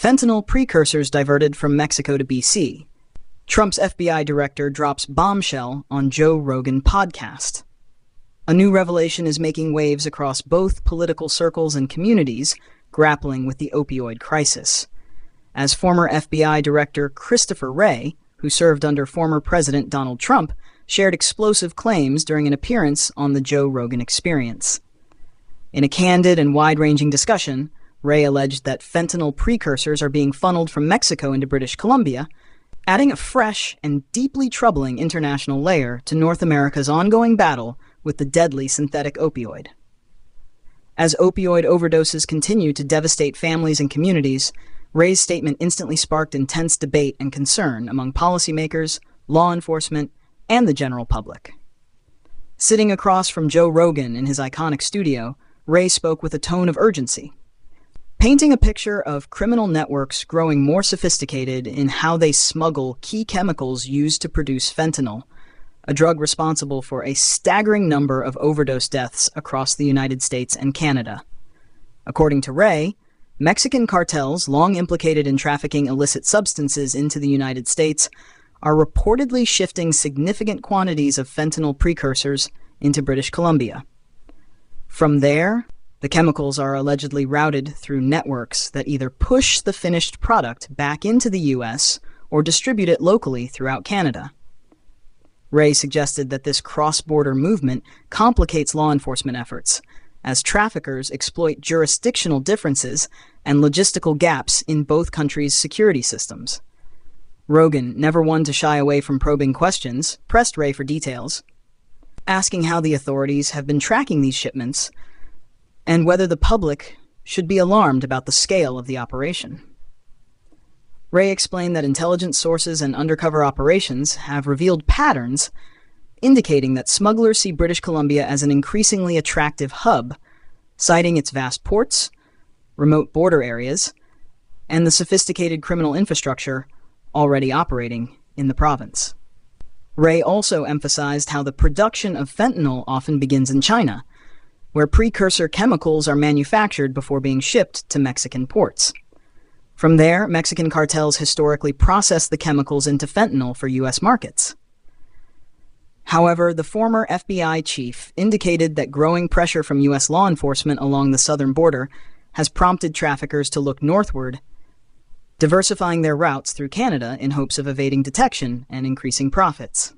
Fentanyl precursors diverted from Mexico to BC. Trump's FBI director drops Bombshell on Joe Rogan podcast. A new revelation is making waves across both political circles and communities grappling with the opioid crisis. As former FBI Director Christopher Wray, who served under former President Donald Trump, shared explosive claims during an appearance on the Joe Rogan Experience. In a candid and wide-ranging discussion, Wray alleged that fentanyl precursors are being funneled from Mexico into British Columbia, adding a fresh and deeply troubling international layer to North America's ongoing battle with the deadly synthetic opioid. As opioid overdoses continue to devastate families and communities, Wray's statement instantly sparked intense debate and concern among policymakers, law enforcement, and the general public. Sitting across from Joe Rogan in his iconic studio, Wray spoke with a tone of urgency, painting a picture of criminal networks growing more sophisticated in how they smuggle key chemicals used to produce fentanyl, a drug responsible for a staggering number of overdose deaths across the United States and Canada. According to Wray, Mexican cartels, long implicated in trafficking illicit substances into the United States, are reportedly shifting significant quantities of fentanyl precursors into British Columbia. From there, the chemicals are allegedly routed through networks that either push the finished product back into the U.S. or distribute it locally throughout Canada. Wray suggested that this cross-border movement complicates law enforcement efforts, as traffickers exploit jurisdictional differences and logistical gaps in both countries' security systems. Rogan, never one to shy away from probing questions, pressed Wray for details, asking how the authorities have been tracking these shipments and whether the public should be alarmed about the scale of the operation. Wray explained that intelligence sources and undercover operations have revealed patterns indicating that smugglers see British Columbia as an increasingly attractive hub, citing its vast ports, remote border areas, and the sophisticated criminal infrastructure already operating in the province. Wray also emphasized how the production of fentanyl often begins in China, where precursor chemicals are manufactured before being shipped to Mexican ports. From there, Mexican cartels historically process the chemicals into fentanyl for U.S. markets. However, the former FBI chief indicated that growing pressure from U.S. law enforcement along the southern border has prompted traffickers to look northward, diversifying their routes through Canada in hopes of evading detection and increasing profits.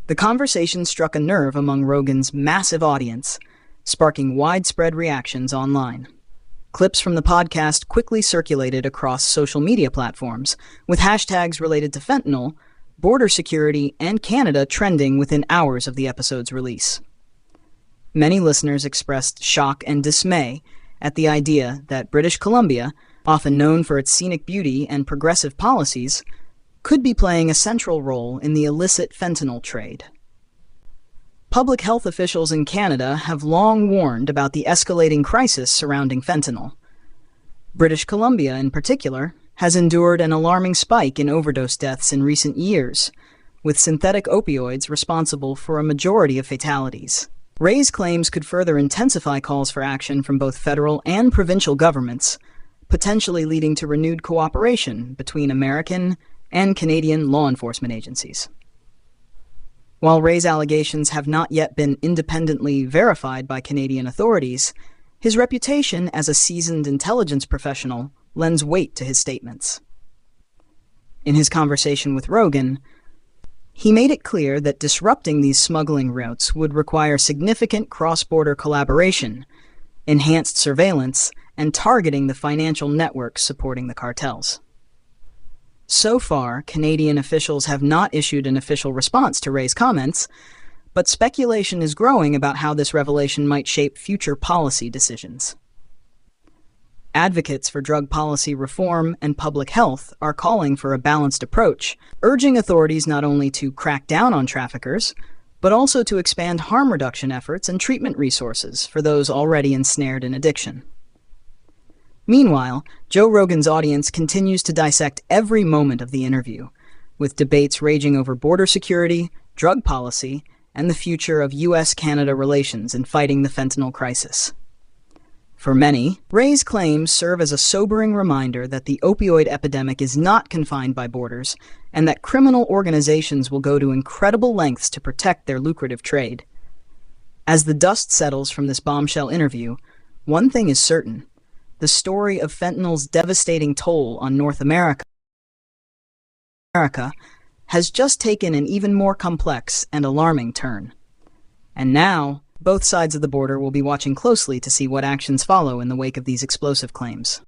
The conversation struck a nerve among Rogan's massive audience, sparking widespread reactions online. Clips from the podcast quickly circulated across social media platforms, with hashtags related to fentanyl, border security, and Canada trending within hours of the episode's release. Many listeners expressed shock and dismay at the idea that British Columbia, often known for its scenic beauty and progressive policies, could be playing a central role in the illicit fentanyl trade. Public health officials in Canada have long warned about the escalating crisis surrounding fentanyl. British Columbia, in particular, has endured an alarming spike in overdose deaths in recent years, with synthetic opioids responsible for a majority of fatalities. Wray's claims could further intensify calls for action from both federal and provincial governments, potentially leading to renewed cooperation between American and Canadian law enforcement agencies. While Wray's allegations have not yet been independently verified by Canadian authorities, his reputation as a seasoned intelligence professional lends weight to his statements. In his conversation with Rogan, he made it clear that disrupting these smuggling routes would require significant cross-border collaboration, enhanced surveillance, and targeting the financial networks supporting the cartels. So far, Canadian officials have not issued an official response to Wray's comments, but speculation is growing about how this revelation might shape future policy decisions. Advocates for drug policy reform and public health are calling for a balanced approach, urging authorities not only to crack down on traffickers, but also to expand harm reduction efforts and treatment resources for those already ensnared in addiction. Meanwhile, Joe Rogan's audience continues to dissect every moment of the interview, with debates raging over border security, drug policy, and the future of U.S.-Canada relations in fighting the fentanyl crisis. For many, Wray's claims serve as a sobering reminder that the opioid epidemic is not confined by borders, and that criminal organizations will go to incredible lengths to protect their lucrative trade. As the dust settles from this bombshell interview, one thing is certain: the story of fentanyl's devastating toll on North America has just taken an even more complex and alarming turn. And now, both sides of the border will be watching closely to see what actions follow in the wake of these explosive claims.